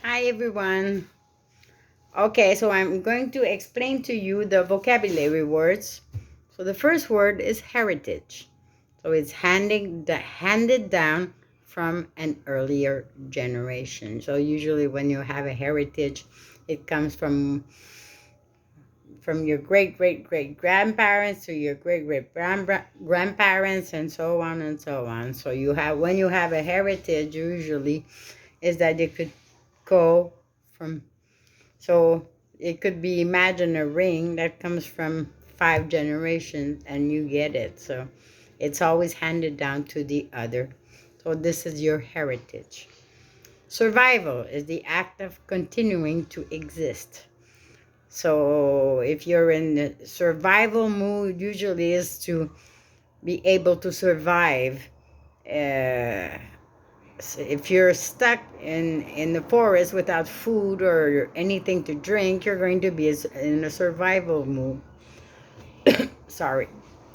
Hi everyone. Okay, so I'm going to explain to you the vocabulary words. So the first word is heritage. So it's handed down from an earlier generation. So usually when you have a heritage, it comes from your great grandparents to your great grandparents and so on and so on. So you have when you have a heritage usually is that it could go from. So it could be, imagine a ring that comes from 5 generations and you get it. So it's always handed down to the other. So this is your heritage. Survival is the act of continuing to exist. So if you're in the survival mood, usually is to be able to survive. Uh, if you're stuck in the forest without food or anything to drink, you're going to be in a survival mood. Sorry.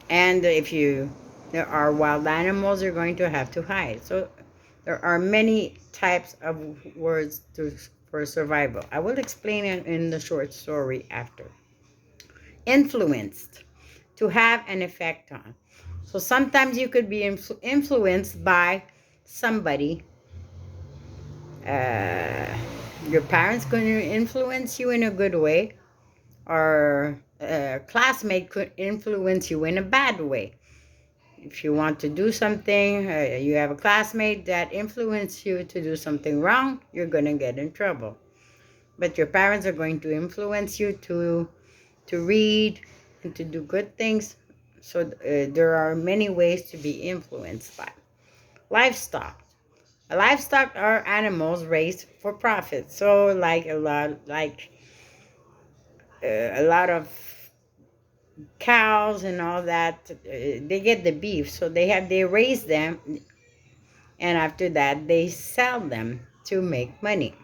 And if you there are wild animals, you're going to have to hide. So there are many types of words for survival. I will explain it in the short story after. Influenced, to have an effect on. So sometimes you could be influenced by somebody. uh, your parents going to influence you in a good way, or a classmate could influence you in a bad way. If you want to do something, you have a classmate that influences you to do something wrong, you're going to get in trouble. But your parents are going to influence you to read and to do good things. So there are many ways to be influenced by. Livestock. Livestock are animals raised for profit. So a lot of cows and all that, they get the beef. So they raise them, and after that they sell them to make money.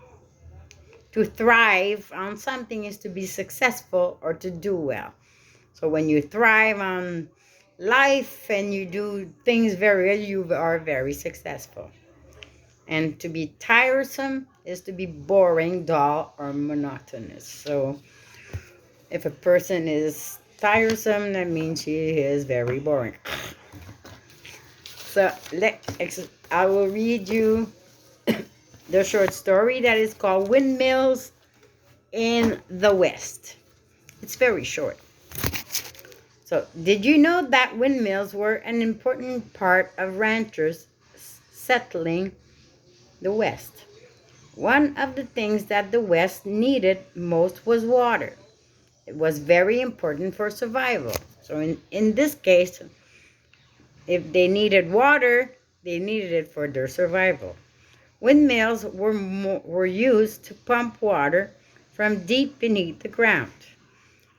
To thrive on something is to be successful or to do well. So when you thrive on life and you do things very well, you are very successful. And to be tiresome is to be boring, dull, or monotonous. So if a person is tiresome, that means she is very boring. So I will read you the short story that is called Windmills in the West. It's very short. So, did you know that windmills were an important part of ranchers settling the West? One of the things that the West needed most was water. It was very important for survival. So in this case, if they needed water, they needed it for their survival. Windmills were used to pump water from deep beneath the ground.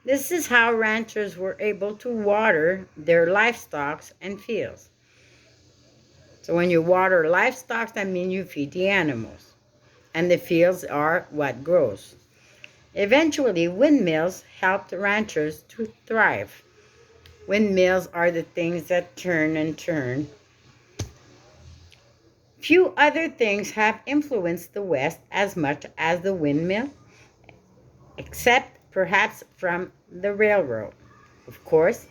This is how ranchers were able to water their livestock and fields. So when you water livestock, that means you feed the animals. And the fields are what grows. Eventually, windmills helped ranchers to thrive. Windmills are the things that turn and turn. Few other things have influenced the West as much as the windmill, except perhaps from the railroad. Of course,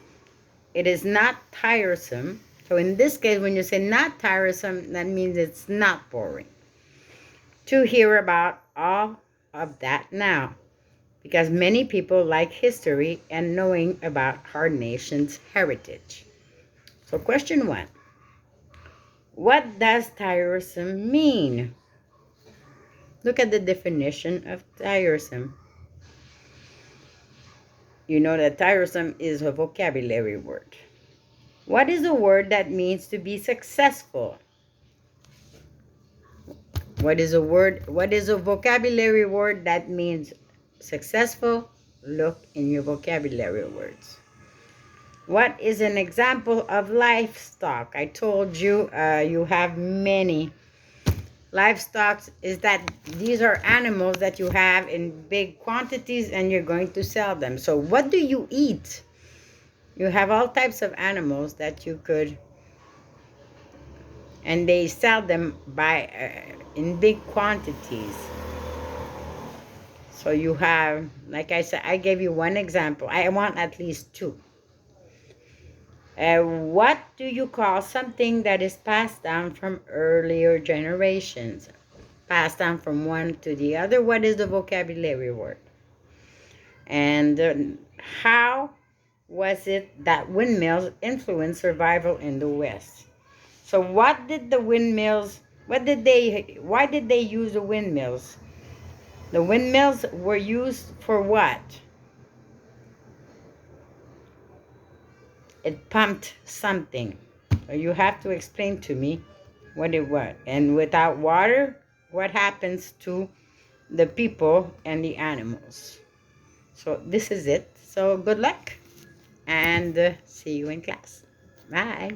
it is not tiresome. So in this case, when you say not tiresome, that means it's not boring to hear about all of that now, because many people like history and knowing about our nation's heritage. So question 1. What does tiresome mean? Look at the definition of tiresome. You know that tiresome is a vocabulary word. What is a word that means to be successful? What is a vocabulary word that means successful? Look in your vocabulary words. What is an example of livestock? I told you you have many. Livestock is that these are animals that you have in big quantities and you're going to sell them. So what do you eat? You have all types of animals that you could, and they sell them by in big quantities. So you have, like I said, I gave you one example. I want at least two. What do you call something that is passed down from earlier generations? Passed down from one to the other. What is the vocabulary word? And how was it that windmills influenced survival in the West? So what did the windmills, why did they use the windmills? The windmills were used for what? It pumped something. You have to explain to me what it was. And without water, what happens to the people and the animals? So this is it. So good luck and see you in class. Bye.